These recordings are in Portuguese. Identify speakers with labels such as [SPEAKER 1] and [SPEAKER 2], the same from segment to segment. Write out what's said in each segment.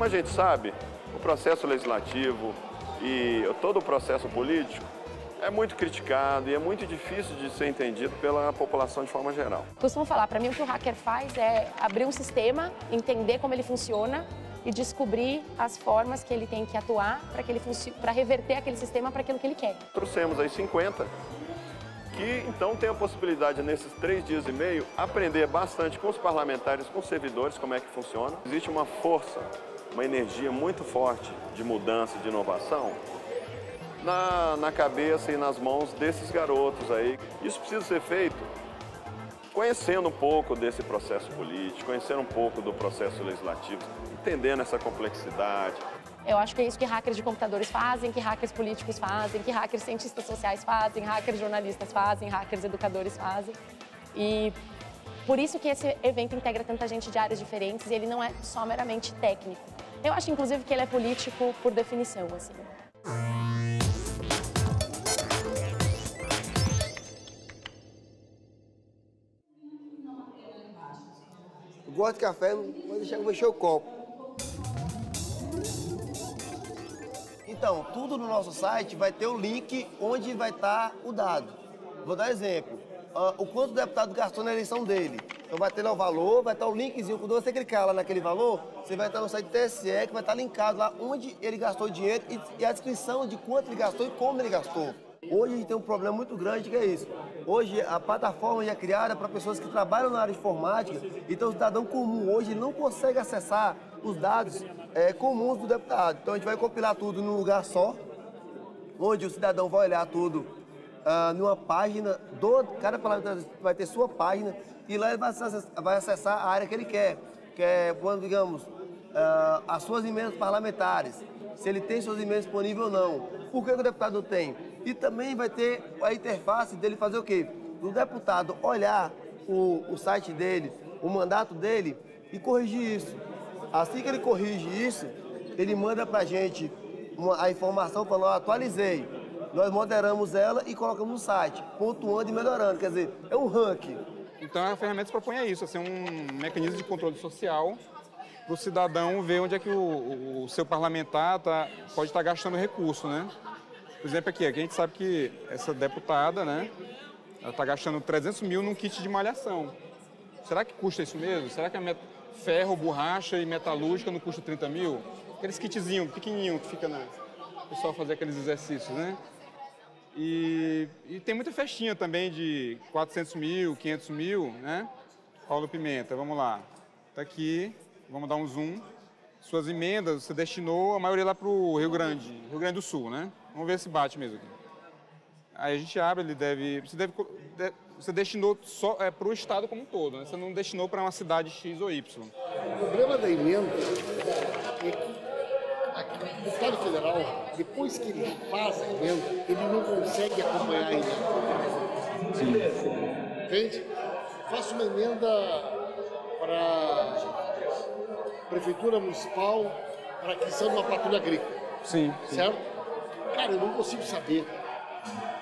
[SPEAKER 1] Como a gente sabe, o processo legislativo e todo o processo político é muito criticado e é muito difícil de ser entendido pela população de forma geral.
[SPEAKER 2] Costumo falar, para mim o que o hacker faz é abrir um sistema, entender como ele funciona e descobrir as formas que ele tem que atuar para reverter aquele sistema para aquilo que ele quer.
[SPEAKER 1] Trouxemos aí 50 que então tem a possibilidade nesses 3 dias e meio aprender bastante com os parlamentares, com os servidores, como é que funciona. Existe uma força, uma energia muito forte de mudança, de inovação na cabeça e nas mãos desses garotos aí. Isso precisa ser feito conhecendo um pouco desse processo político, conhecendo um pouco do processo legislativo, entendendo essa complexidade.
[SPEAKER 2] Eu acho que é isso que hackers de computadores fazem, que hackers políticos fazem, que hackers cientistas sociais fazem, hackers jornalistas fazem, hackers educadores fazem. E por isso que esse evento integra tanta gente de áreas diferentes e ele não é só meramente técnico. Eu acho, inclusive, que ele é político por definição, assim.
[SPEAKER 3] Eu gosto de café, não vou deixar eu encher o copo. Então, tudo no nosso site vai ter o link onde vai estar o dado. Vou dar exemplo. O quanto o deputado gastou na eleição dele. Então vai ter lá o valor, vai estar o linkzinho. Quando você clicar lá naquele valor, você vai estar no site do TSE, que vai estar linkado lá onde ele gastou o dinheiro e a descrição de quanto ele gastou e como ele gastou. Hoje a gente tem um problema muito grande que é isso. Hoje a plataforma já é criada para pessoas que trabalham na área de informática, então o cidadão comum hoje não consegue acessar os dados comuns do deputado. Então a gente vai compilar tudo num lugar só, onde o cidadão vai olhar tudo numa página, cada parlamentar vai ter sua página e lá ele vai acessar a área que ele quer, que é, quando, digamos, as suas emendas parlamentares, se ele tem suas emendas disponíveis ou não, por que o deputado não tem? E também vai ter a interface dele fazer o quê? Do deputado olhar o site dele, o mandato dele e corrigir isso. Assim que ele corrige isso, ele manda pra gente a informação para nós, atualizei. Nós moderamos ela e colocamos no site, pontuando e melhorando. Quer dizer, é um ranking.
[SPEAKER 4] Então a ferramenta se propõe a isso, a ser um mecanismo de controle social para o cidadão ver onde é que o seu parlamentar pode estar gastando recurso, né? Por exemplo, aqui a gente sabe que essa deputada, né, ela está gastando 300 mil num kit de malhação. Será que custa isso mesmo? Será que ferro, borracha e metalúrgica não custa 30 mil? Aqueles kitzinhos pequenininhos que fica o pessoal fazer aqueles exercícios, né? E tem muita festinha também de 400 mil, 500 mil, né? Paulo Pimenta, vamos lá. Tá aqui, vamos dar um zoom. Suas emendas, você destinou a maioria lá para o Rio Grande do Sul, né? Vamos ver se bate mesmo aqui. Aí a gente abre, você destinou só para o estado como um todo, né? Você não destinou para uma cidade X ou Y.
[SPEAKER 5] O problema da emenda é que o deputado federal, depois que ele faz a emenda, ele não consegue acompanhar a emenda. Sim. Entende? Faço uma emenda para Prefeitura Municipal para aquisição de uma patrulha agrícola.
[SPEAKER 4] Sim.
[SPEAKER 5] Certo? Cara, eu não consigo saber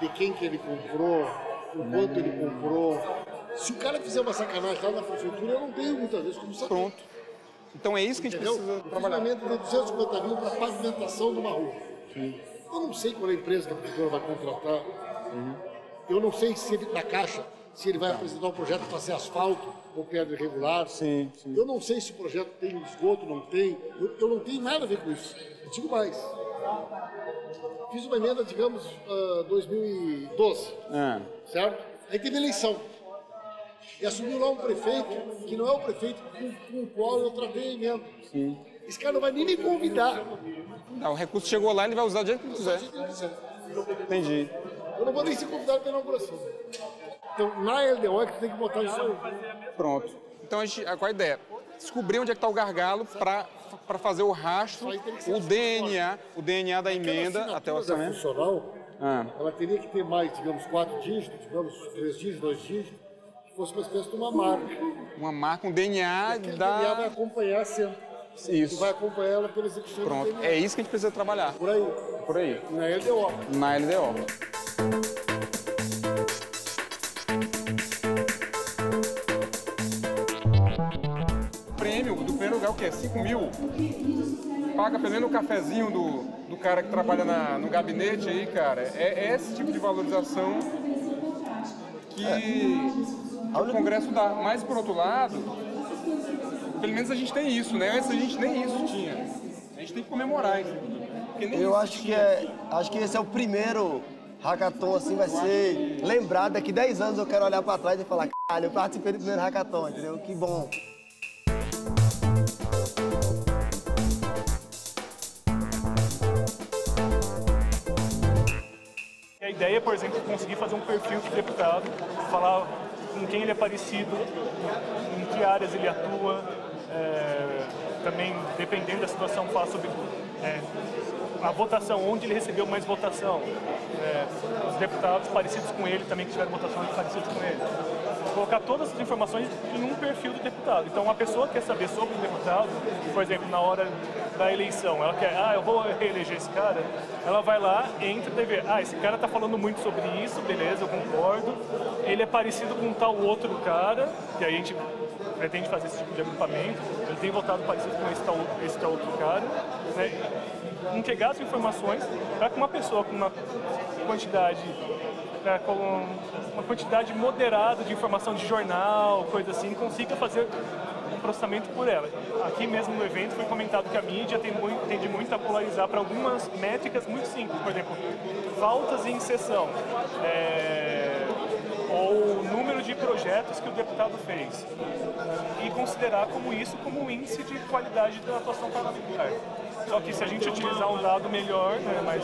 [SPEAKER 5] de quem que ele comprou, o quanto ele comprou. Se o cara fizer uma sacanagem lá na prefeitura, eu não tenho muitas vezes como saber.
[SPEAKER 4] Pronto. Então é isso que a gente precisa trabalhar.
[SPEAKER 5] Eu fiz uma emenda de 250 mil para pavimentação de uma rua. Sim. Eu não sei qual é a empresa que a prefeitura vai contratar. Eu não sei se ele, na Caixa, se ele vai apresentar um projeto para ser asfalto ou pedra irregular.
[SPEAKER 4] Sim.
[SPEAKER 5] Eu não sei se o projeto tem esgoto, não tem. Eu não tenho nada a ver com isso. Eu digo mais. Fiz uma emenda, digamos, 2012, certo? Aí teve eleição. E assumiu lá um prefeito, que não é o prefeito com o qual eu tratei a emenda.
[SPEAKER 4] Sim.
[SPEAKER 5] Esse cara não vai nem me convidar.
[SPEAKER 4] Não, o recurso chegou lá, ele vai usar do jeito que quiser. Entendi.
[SPEAKER 5] Eu não vou nem ser convidado para a inauguração. Então, na LDO é que tem que botar isso aí.
[SPEAKER 4] Pronto. Então, qual a ideia? Descobrir onde é que está o gargalo para fazer o rastro, o DNA da emenda até o orçamento.
[SPEAKER 5] Funcional, ela teria que ter mais, digamos, 4 dígitos, digamos, 3 dígitos, 2 dígitos, que fosse uma espécie de uma marca.
[SPEAKER 4] Uma marca, um DNA
[SPEAKER 5] da... DNA vai acompanhar sempre.
[SPEAKER 4] Isso.
[SPEAKER 5] E vai acompanhar ela pela execução.
[SPEAKER 4] Pronto, é isso que a gente precisa trabalhar.
[SPEAKER 5] Por aí.
[SPEAKER 4] Por aí.
[SPEAKER 5] Na LDO.
[SPEAKER 4] Na LDO. O prêmio do primeiro lugar é o quê? 5 mil? paga pelo menos o cafezinho do cara que trabalha no gabinete aí, cara. É esse tipo de valorização que o Congresso dá. Mas, por outro lado, pelo menos a gente tem isso, né? Antes a gente nem isso tinha. A gente tem que comemorar isso.
[SPEAKER 3] Eu acho que esse é o primeiro hackathon, assim, vai ser lembrado. Daqui 10 anos eu quero olhar para trás e falar, caralho, eu participei do primeiro hackathon, entendeu? Que bom.
[SPEAKER 6] A ideia, por exemplo, é conseguir fazer um perfil de deputado, falar com quem ele é parecido, em que áreas ele atua, também, dependendo da situação, falar sobre a votação, onde ele recebeu mais votação, os deputados parecidos com ele também que tiveram votações parecidas com ele. Colocar todas as informações em um perfil do deputado. Então, uma pessoa quer saber sobre o deputado, por exemplo, na hora da eleição, ela quer, eu vou reeleger esse cara, ela vai lá, entra e vê, esse cara tá falando muito sobre isso, beleza, eu concordo, ele é parecido com tal outro cara, que aí a gente pretende fazer esse tipo de agrupamento, ele tem votado parecido com esse tal outro cara, né? Entregar as informações para que uma pessoa com uma quantidade moderada de informação de jornal, coisa assim, consiga fazer um processamento por ela. Aqui mesmo no evento foi comentado que a mídia tende muito a polarizar para algumas métricas muito simples, por exemplo, faltas em sessão, ou número de projetos que o deputado fez, e considerar isso como um índice de qualidade da atuação parlamentar. Só que se a gente utilizar um dado melhor, né, mais...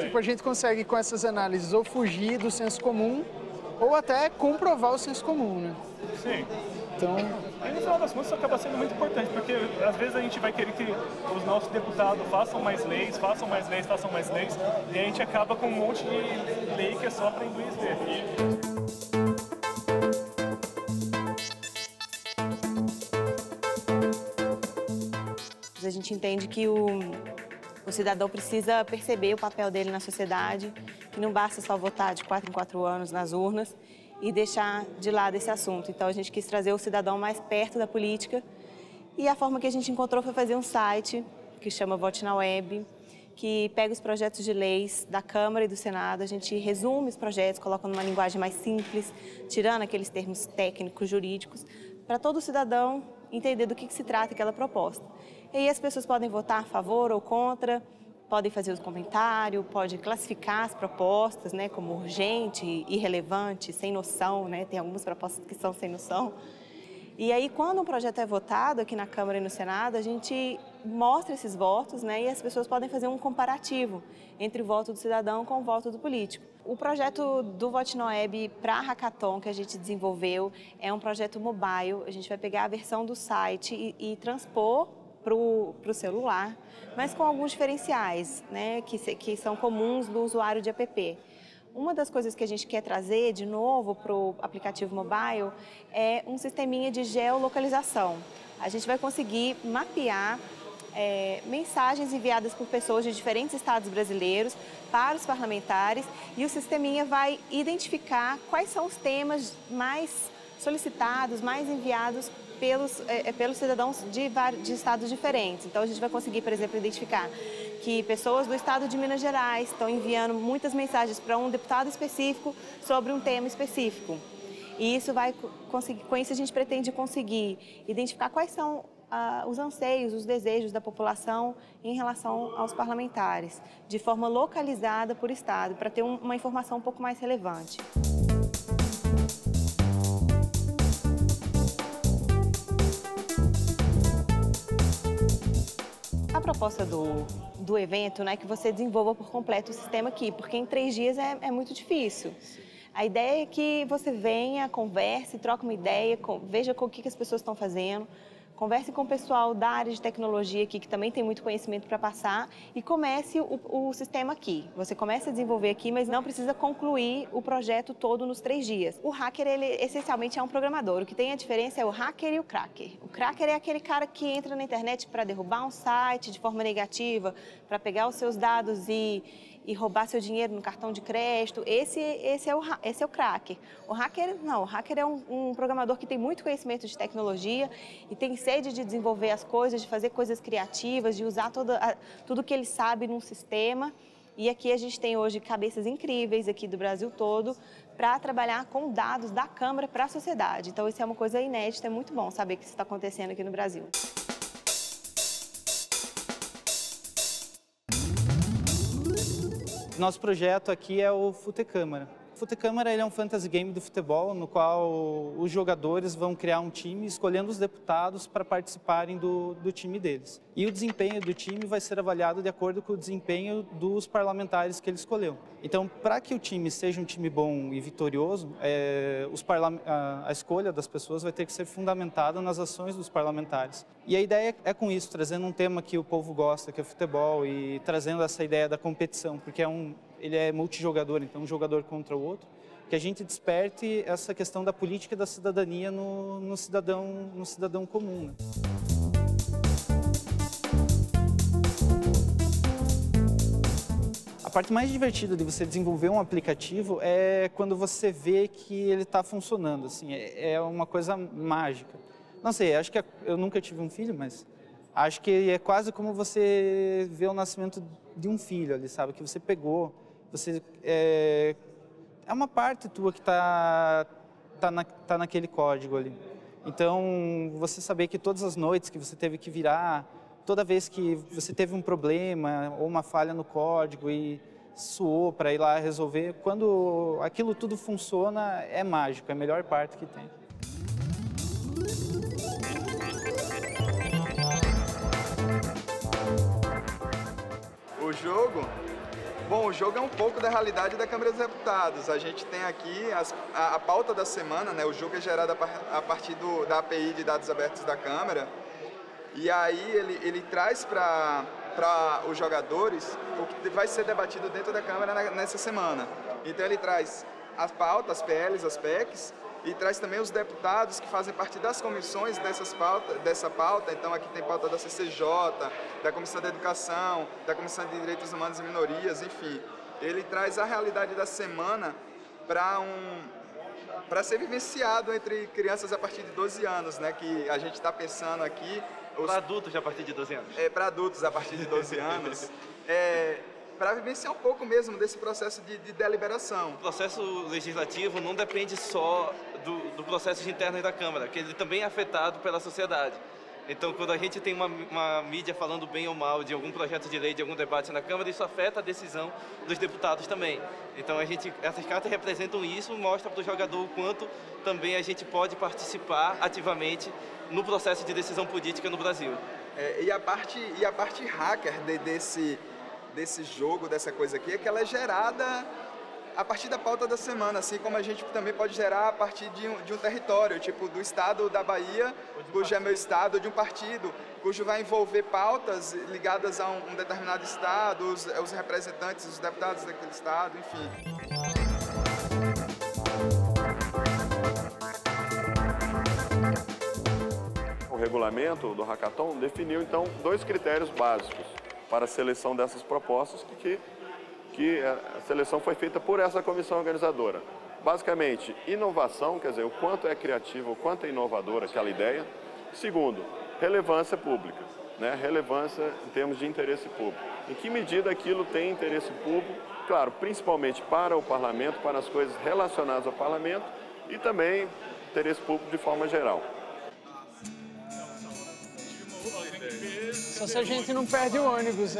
[SPEAKER 7] Tipo, a gente consegue com essas análises ou fugir do senso comum ou até comprovar o senso comum, né?
[SPEAKER 6] Sim.
[SPEAKER 7] Então...
[SPEAKER 6] E no final das contas isso acaba sendo muito importante, porque às vezes a gente vai querer que os nossos deputados façam mais leis, e a gente acaba com um monte de lei que é só para inglês ver.
[SPEAKER 8] A gente entende que o cidadão precisa perceber o papel dele na sociedade, que não basta só votar de 4 em 4 anos nas urnas e deixar de lado esse assunto. Então a gente quis trazer o cidadão mais perto da política e a forma que a gente encontrou foi fazer um site que chama Vote na Web, que pega os projetos de leis da Câmara e do Senado, a gente resume os projetos, coloca numa linguagem mais simples, tirando aqueles termos técnicos, jurídicos, para todo cidadão entender do que se trata aquela proposta. E aí as pessoas podem votar a favor ou contra, podem fazer os comentários, podem classificar as propostas, né, como urgente, irrelevante, sem noção, né, tem algumas propostas que são sem noção. E aí, quando um projeto é votado aqui na Câmara e no Senado, a gente mostra esses votos, né, e as pessoas podem fazer um comparativo entre o voto do cidadão com o voto do político. O projeto do Vote na Web para a Hackathon que a gente desenvolveu é um projeto mobile. A gente vai pegar a versão do site e transpor para o celular, mas com alguns diferenciais, né, que são comuns do usuário de app. Uma das coisas que a gente quer trazer de novo para o aplicativo mobile é um sisteminha de geolocalização. A gente vai conseguir mapear mensagens enviadas por pessoas de diferentes estados brasileiros para os parlamentares e o sisteminha vai identificar quais são os temas mais solicitados, mais enviados pelos cidadãos de estados diferentes. Então, a gente vai conseguir, por exemplo, identificar que pessoas do estado de Minas Gerais estão enviando muitas mensagens para um deputado específico sobre um tema específico. E isso vai conseguir, com isso a gente pretende conseguir identificar quais são os anseios, os desejos da população em relação aos parlamentares, de forma localizada por estado, para ter uma informação um pouco mais relevante. A proposta do evento, né, é que você desenvolva por completo o sistema aqui, porque em 3 dias é muito difícil. A ideia é que você venha, converse, troque uma ideia, veja o que as pessoas estão fazendo, converse com o pessoal da área de tecnologia aqui, que também tem muito conhecimento para passar, e comece o sistema aqui. Você começa a desenvolver aqui, mas não precisa concluir o projeto todo nos 3 dias. O hacker, ele essencialmente é um programador. O que tem a diferença é o hacker e o cracker. O cracker é aquele cara que entra na internet para derrubar um site de forma negativa, para pegar os seus dados e roubar seu dinheiro no cartão de crédito. Esse é o cracker. O hacker, não. O hacker é um programador que tem muito conhecimento de tecnologia e tem sede de desenvolver as coisas, de fazer coisas criativas, de usar tudo que ele sabe num sistema. E aqui a gente tem hoje cabeças incríveis aqui do Brasil todo para trabalhar com dados da Câmara para a sociedade. Então, isso é uma coisa inédita, é muito bom saber que isso está acontecendo aqui no Brasil.
[SPEAKER 9] Nosso projeto aqui é o Futecâmara. O Futecâmara é um fantasy game do futebol, no qual os jogadores vão criar um time escolhendo os deputados para participarem do time deles. E o desempenho do time vai ser avaliado de acordo com o desempenho dos parlamentares que ele escolheu. Então, para que o time seja um time bom e vitorioso, a escolha das pessoas vai ter que ser fundamentada nas ações dos parlamentares. E a ideia é com isso, trazendo um tema que o povo gosta, que é o futebol, e trazendo essa ideia da competição, porque ele é multijogador, então um jogador contra o outro, que a gente desperte essa questão da política e da cidadania no cidadão comum. Né? A parte mais divertida de você desenvolver um aplicativo é quando você vê que ele está funcionando, assim, é uma coisa mágica. Não sei, acho que eu nunca tive um filho, mas acho que é quase como você ver o nascimento de um filho ali, sabe? Que você pegou, é uma parte tua que tá naquele código ali. Então, você saber que todas as noites que você teve que virar, toda vez que você teve um problema ou uma falha no código e suou para ir lá resolver, quando aquilo tudo funciona, é mágico, é a melhor parte que tem.
[SPEAKER 10] O jogo? Bom, o jogo é um pouco da realidade da Câmara dos Deputados. A gente tem aqui a pauta da semana, né? O jogo é gerado a partir da API de dados abertos da Câmara. E aí ele traz para os jogadores o que vai ser debatido dentro da Câmara nessa semana. Então ele traz as pautas, as PLs, as PECs, e traz também os deputados que fazem parte das comissões dessa pauta. Então aqui tem pauta da CCJ, da Comissão da Educação, da Comissão de Direitos Humanos e Minorias, enfim. Ele traz a realidade da semana para ser vivenciado entre crianças a partir de 12 anos, né? Que a gente está pensando aqui...
[SPEAKER 11] Para adultos a partir de 12 anos.
[SPEAKER 10] Para adultos a partir de 12 anos. Para vivenciar um pouco mesmo desse processo de deliberação.
[SPEAKER 11] O processo legislativo não depende só do processo interno da Câmara, que ele também é afetado pela sociedade. Então, quando a gente tem uma mídia falando bem ou mal de algum projeto de lei, de algum debate na Câmara, isso afeta a decisão dos deputados também. Então, essas cartas representam isso, mostra para o jogador o quanto também a gente pode participar ativamente no processo de decisão política no Brasil.
[SPEAKER 10] E a parte hacker desse jogo, dessa coisa aqui, é que ela é gerada a partir da pauta da semana, assim como a gente também pode gerar a partir de um território, tipo do estado da Bahia, cujo é meu estado, ou de um partido, cujo vai envolver pautas ligadas a um determinado estado, os representantes, os deputados daquele estado, enfim.
[SPEAKER 1] O regulamento do Hackathon definiu, então, 2 critérios básicos para a seleção dessas propostas, que a seleção foi feita por essa comissão organizadora. Basicamente, inovação, quer dizer, o quanto é criativa, o quanto é inovadora aquela ideia. Segundo, relevância pública, né? Relevância em termos de interesse público. Em que medida aquilo tem interesse público, claro, principalmente para o parlamento, para as coisas relacionadas ao parlamento e também interesse público de forma geral.
[SPEAKER 7] Só se a gente não perde o ônibus,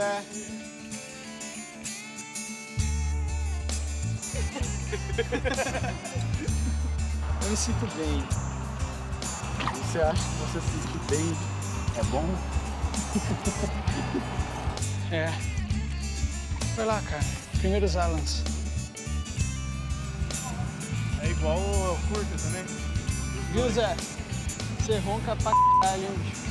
[SPEAKER 7] Eu me sinto bem.
[SPEAKER 12] Você acha que você se sente bem? É bom?
[SPEAKER 7] Vai lá, cara. Primeiros Alans.
[SPEAKER 12] É igual eu curto também.
[SPEAKER 7] Viu, Zé? Você ronca pra caralho, hein, bicho?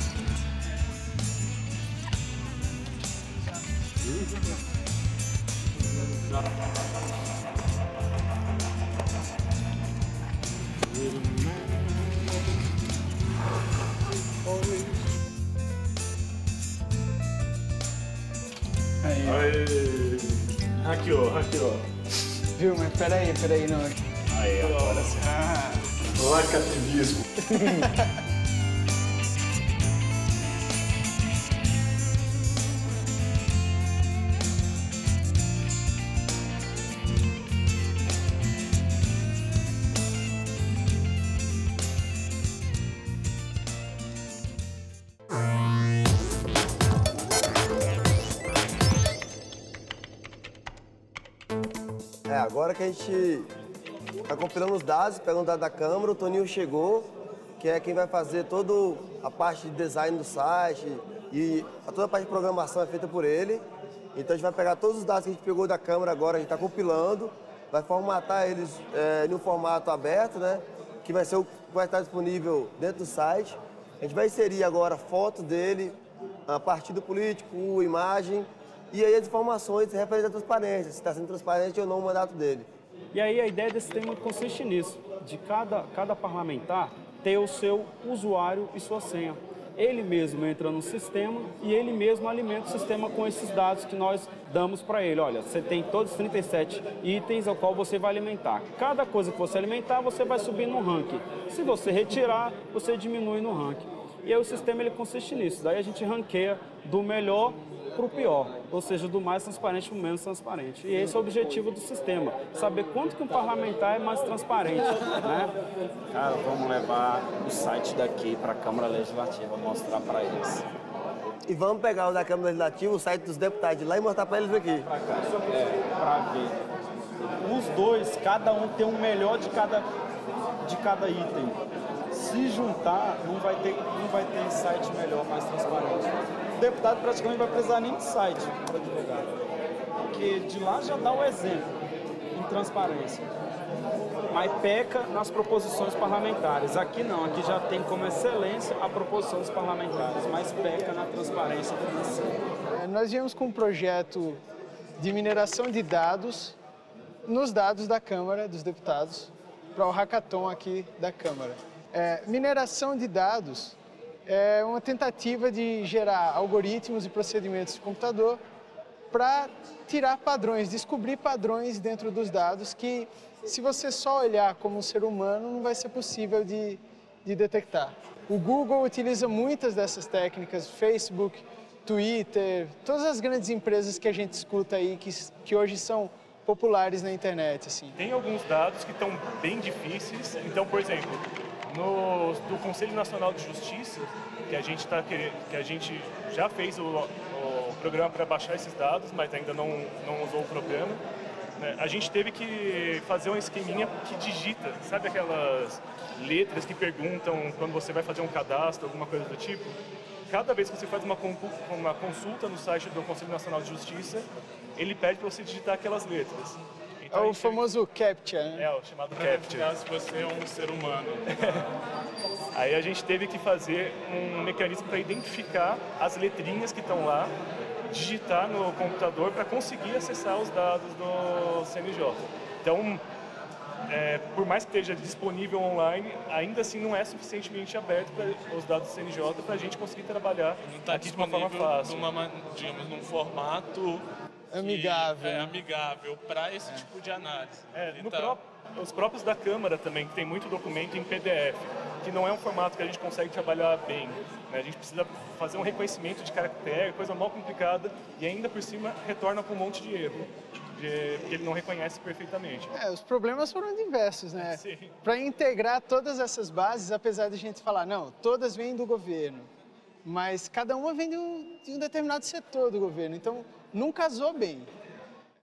[SPEAKER 12] Aí. Hackeou.
[SPEAKER 7] Viu, mas peraí, não.
[SPEAKER 12] Aí, agora sim. Lacativismo.
[SPEAKER 3] Agora que a gente está compilando os dados, pegando dados da Câmara, o Toninho chegou, que é quem vai fazer toda a parte de design do site e toda a parte de programação é feita por ele. Então a gente vai pegar todos os dados que a gente pegou da Câmara agora, a gente está compilando, vai formatar eles em um formato aberto, né? Que vai estar disponível dentro do site. A gente vai inserir agora foto dele, partido político, imagem, e aí as informações referentes à transparência, se está sendo transparente ou não o mandato dele.
[SPEAKER 13] E aí a ideia desse tema consiste nisso, de cada parlamentar ter o seu usuário e sua senha. Ele mesmo entra no sistema e ele mesmo alimenta o sistema com esses dados que nós damos para ele. Olha, você tem todos os 37 itens ao qual você vai alimentar. Cada coisa que você alimentar, você vai subir no ranking. Se você retirar, você diminui no ranking. E aí o sistema ele consiste nisso. Daí a gente ranqueia do melhor para o pior, ou seja, do mais transparente para o menos transparente. E esse é o objetivo do sistema, saber quanto que um parlamentar é mais transparente, né?
[SPEAKER 14] Cara, vamos levar o site daqui para a Câmara Legislativa, mostrar para eles.
[SPEAKER 3] E vamos pegar o da Câmara Legislativa, o site dos deputados de lá e mostrar para eles aqui.
[SPEAKER 14] Para cá, para ver. Os dois, cada um tem um melhor de cada item. Se juntar, não vai ter site melhor, mais transparente. O deputado praticamente vai precisar nem de site para divulgar, porque de lá já dá o exemplo em transparência. Mas peca nas proposições parlamentares. Aqui não, aqui já tem como excelência a proposição dos parlamentares, mas peca na transparência financeira.
[SPEAKER 7] Nós viemos com um projeto de mineração de dados nos dados da Câmara dos Deputados para o hackathon aqui da Câmara. Mineração de dados é uma tentativa de gerar algoritmos e procedimentos de computador para tirar padrões, descobrir padrões dentro dos dados que, se você só olhar como um ser humano, não vai ser possível de detectar. O Google utiliza muitas dessas técnicas, Facebook, Twitter, todas as grandes empresas que a gente escuta aí, que hoje são populares na internet. Assim.
[SPEAKER 6] Tem alguns dados que estão bem difíceis. Então, por exemplo, do Conselho Nacional de Justiça, que a gente já fez o programa para baixar esses dados, mas ainda não usou o programa, né? A gente teve que fazer um esqueminha que digita, sabe aquelas letras que perguntam quando você vai fazer um cadastro, alguma coisa do tipo? Cada vez que você faz uma consulta no site do Conselho Nacional de Justiça, ele pede para você digitar aquelas letras.
[SPEAKER 7] Então, é o famoso CAPTCHA, né?
[SPEAKER 6] É, o chamado CAPTCHA.
[SPEAKER 15] Se você é um ser humano.
[SPEAKER 6] Aí a gente teve que fazer um mecanismo para identificar as letrinhas que estão lá, digitar no computador para conseguir acessar os dados do CNJ. Então, por mais que esteja disponível online, ainda assim não é suficientemente aberto para os dados do CNJ para a gente conseguir trabalhar aqui de uma forma fácil.
[SPEAKER 15] Digamos, num formato
[SPEAKER 7] amigável.
[SPEAKER 15] Amigável para esse tipo de análise.
[SPEAKER 6] Os próprios da Câmara também, que tem muito documento em PDF, que não é um formato que a gente consegue trabalhar bem, né? A gente precisa fazer um reconhecimento de caractere, coisa mal complicada, e ainda por cima retorna com um monte de erro, porque ele não reconhece perfeitamente.
[SPEAKER 7] Os problemas foram diversos, né? Para integrar todas essas bases, apesar de a gente falar, não, todas vêm do governo, mas cada uma vem de um determinado setor do governo, então não casou bem.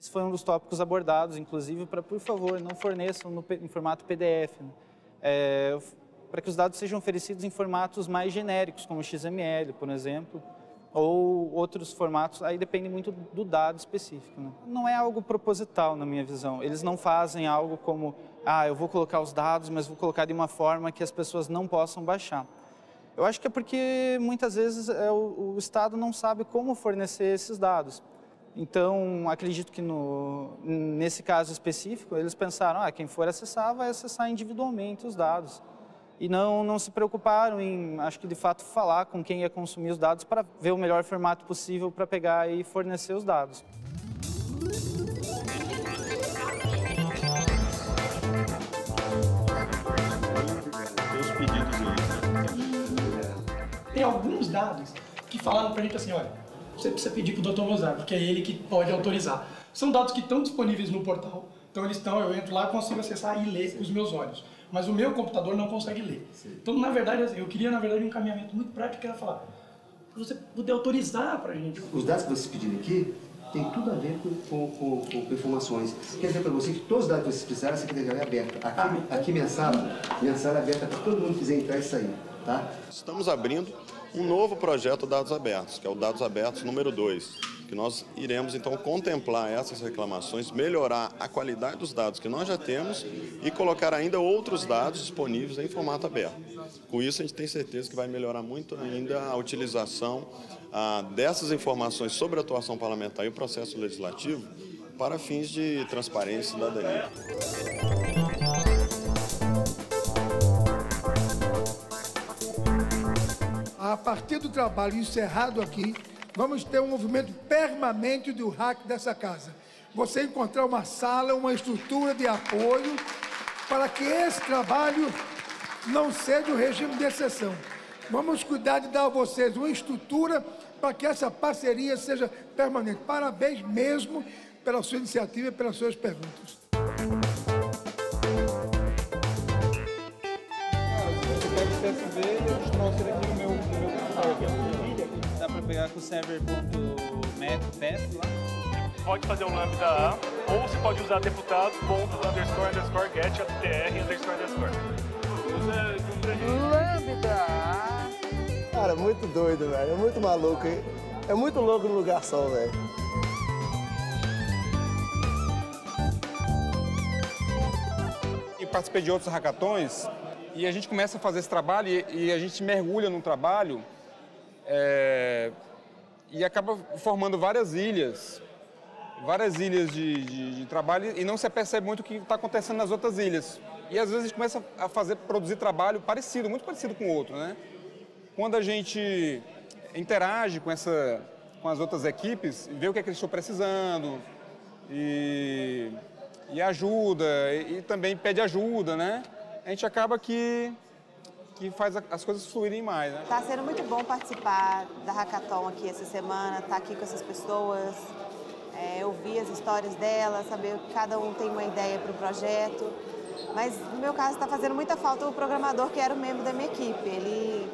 [SPEAKER 9] Esse foi um dos tópicos abordados, inclusive, para, por favor, não forneçam em formato PDF, né? Para que os dados sejam oferecidos em formatos mais genéricos, como XML, por exemplo, ou outros formatos, aí depende muito do dado específico, né? Não é algo proposital, na minha visão. Eles não fazem algo como, eu vou colocar os dados, mas vou colocar de uma forma que as pessoas não possam baixar. Eu acho que é porque, muitas vezes, o Estado não sabe como fornecer esses dados. Então, acredito que nesse caso específico, eles pensaram, quem for acessar, vai acessar individualmente os dados. E não se preocuparam em, acho que de fato, falar com quem ia consumir os dados para ver o melhor formato possível para pegar e fornecer os dados.
[SPEAKER 16] Tem alguns dados que falaram para a gente assim, olha, você precisa pedir para o Dr. Mozart, porque é ele que pode autorizar. São dados que estão disponíveis no portal, então eu entro lá e consigo acessar e ler com os meus olhos. Mas o meu computador não consegue ler. Sim. Então, na verdade, eu queria, um encaminhamento muito prático, que era falar, para você poder autorizar para a gente.
[SPEAKER 17] Os dados que vocês pediram aqui, tem tudo a ver com informações. Quer dizer para você que todos os dados que vocês precisarem, a Secretaria é aberta. Aqui minha sala é aberta para todo mundo que quiser entrar e sair, tá?
[SPEAKER 1] Estamos abrindo um novo projeto Dados Abertos, que é o Dados Abertos número 2, que nós iremos, então, contemplar essas reclamações, melhorar a qualidade dos dados que nós já temos e colocar ainda outros dados disponíveis em formato aberto. Com isso, a gente tem certeza que vai melhorar muito ainda a utilização dessas informações sobre a atuação parlamentar e o processo legislativo para fins de transparência e cidadania.
[SPEAKER 18] A partir do trabalho encerrado aqui, vamos ter um movimento permanente do hack dessa casa. Você encontrar uma sala, uma estrutura de apoio para que esse trabalho não seja um regime de exceção. Vamos cuidar de dar a vocês uma estrutura para que essa parceria seja permanente. Parabéns mesmo pela sua iniciativa e pelas suas perguntas.
[SPEAKER 9] Você pega o CSV e eu trouxe ele aqui no meu computador. Dá para pegar com o server.math lá.
[SPEAKER 6] Pode fazer o lambda A, ou você pode usar deputado.__get __.
[SPEAKER 3] Lambda! Cara, muito doido, velho. É muito maluco, hein? É muito louco no lugar só, velho.
[SPEAKER 4] E participei de outros hackathons e a gente começa a fazer esse trabalho e a gente mergulha num trabalho e acaba formando várias ilhas de trabalho e não se percebe muito o que está acontecendo nas outras ilhas. E às vezes a gente começa a produzir trabalho parecido, muito parecido com o outro, né? Quando a gente interage com as outras equipes, vê o que é que eles estão precisando e ajuda, e também pede ajuda, né? A gente acaba que faz as coisas fluírem mais, né?
[SPEAKER 8] Tá sendo muito bom participar da Hackathon aqui essa semana, estar aqui com essas pessoas, ouvir as histórias delas, saber que cada um tem uma ideia para o projeto. Mas, no meu caso, está fazendo muita falta o programador, que era um membro da minha equipe. Ele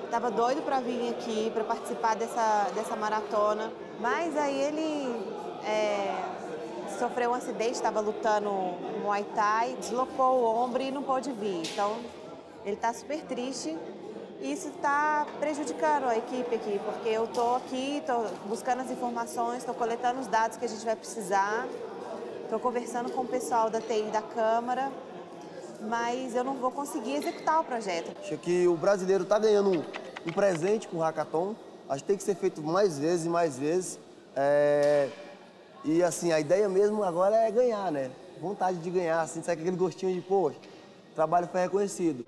[SPEAKER 8] estava doido para vir aqui, para participar dessa maratona. Mas aí ele sofreu um acidente, estava lutando no Muay Thai, deslocou o ombro e não pôde vir. Então, ele está super triste e isso está prejudicando a equipe aqui, porque eu estou aqui, estou buscando as informações, estou coletando os dados que a gente vai precisar. Estou conversando com o pessoal da TI da Câmara, mas eu não vou conseguir executar o projeto.
[SPEAKER 3] Acho que o brasileiro está ganhando um presente com o Hackathon. Acho que tem que ser feito mais vezes e mais vezes. E assim, a ideia mesmo agora é ganhar, né? Vontade de ganhar, assim, sabe aquele gostinho de, poxa, o trabalho foi reconhecido.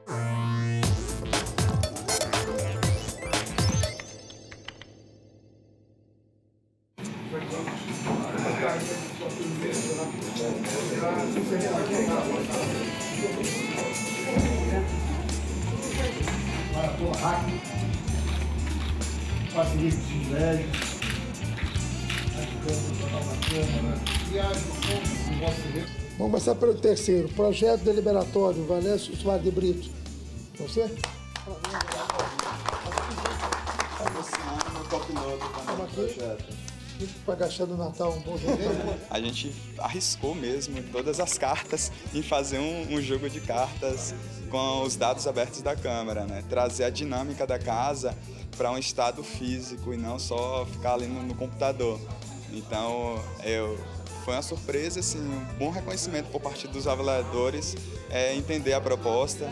[SPEAKER 18] Vamos começar pelo terceiro. Projeto deliberatório, Valécio Soares de Brito. Você? Para gastar no Natal um bom jogo.
[SPEAKER 10] A gente arriscou mesmo todas as cartas em fazer um jogo de cartas com os dados abertos da Câmara, né? Trazer a dinâmica da casa para um estado físico e não só ficar ali no computador. Então, foi uma surpresa, assim, um bom reconhecimento por parte dos avaliadores, entender a proposta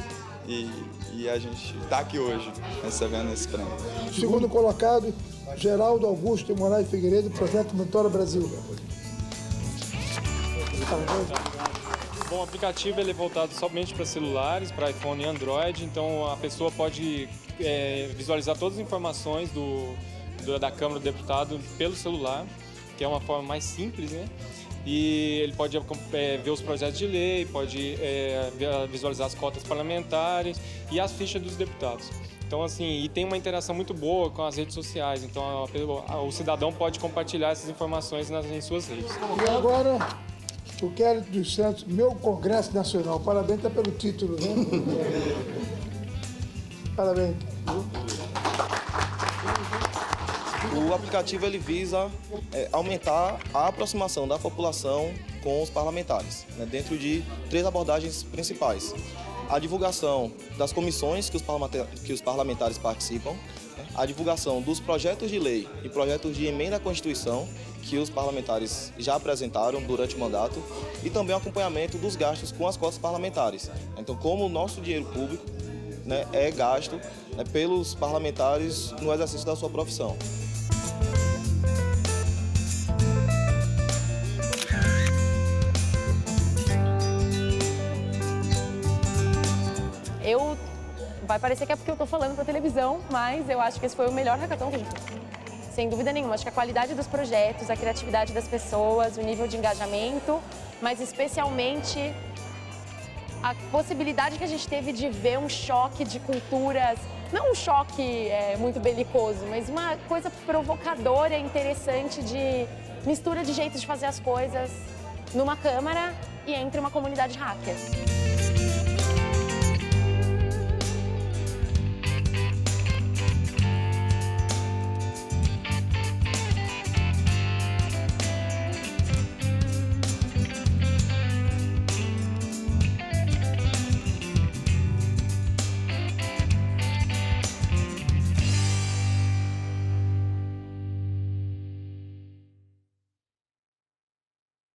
[SPEAKER 10] e a gente está aqui hoje recebendo esse prêmio.
[SPEAKER 18] Segundo colocado, Geraldo Augusto Moraes Figueiredo, Projeto Mentora Brasil.
[SPEAKER 19] Bom, o aplicativo ele é voltado somente para celulares, para iPhone e Android, então a pessoa pode visualizar todas as informações da Câmara do Deputado pelo celular, que é uma forma mais simples, né? E ele pode ver os projetos de lei, pode visualizar as cotas parlamentares e as fichas dos deputados. Então, assim, e tem uma interação muito boa com as redes sociais, então o cidadão pode compartilhar essas informações em suas redes.
[SPEAKER 18] E agora, o Kelly dos Santos, Meu Congresso Nacional. Parabéns até pelo título, né? Parabéns.
[SPEAKER 20] O aplicativo ele visa aumentar a aproximação da população com os parlamentares, né, dentro de 3 abordagens principais. A divulgação das comissões que os parlamentares participam, né, a divulgação dos projetos de lei e projetos de emenda à Constituição que os parlamentares já apresentaram durante o mandato e também o acompanhamento dos gastos com as cotas parlamentares. Então, como o nosso dinheiro público, né, é gasto, né, pelos parlamentares no exercício da sua profissão.
[SPEAKER 2] Vai parecer que é porque eu estou falando para televisão, mas eu acho que esse foi o melhor hackathon que a gente fez. Sem dúvida nenhuma. Acho que a qualidade dos projetos, a criatividade das pessoas, o nível de engajamento, mas especialmente a possibilidade que a gente teve de ver um choque de culturas, não um choque muito belicoso, mas uma coisa provocadora e interessante de mistura de jeitos de fazer as coisas numa câmara e entre uma comunidade hacker.